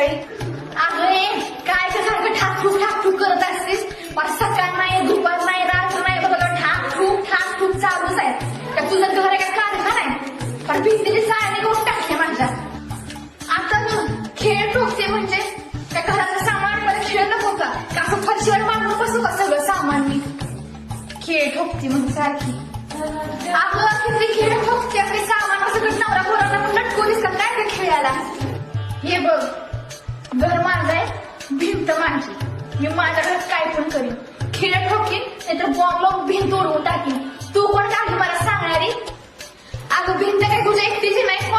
बाई. अगं काय सारखं ठाकठूक करत असतेस. पण सकाळ नाही, दुपार नाही, रात्र नाही, बघ ठाकठूक चालूच आहे. का तुझं घर आहे का कारखाना आहे? पण भिंतीची चाळणी करून टाकली माझ्या. आता खेळ ठोकते म्हणजे त्या घराचं सामान मला खेळ नको का? असं फरशीवर मांडून बसू का सगळं सामान मी? खेळ ठोकते म्हणून सारखी. आपलं किती खेळ ठोकते, आपले सामान सगळं नवरा पोरांना पण लटकवलीस का काय त्या खेळाला? हे बघ, घर माझं आहे, भिंत माझी. मी माझ्या घरात काय पण करीन. खेळ ठोकीन, नाहीतर बॉम्ब लावून भिंत उडवून टाकीन. तू कोण टाकली मला सांगणारी? अगं भिंत काय तुझ्या एकटीची नाही,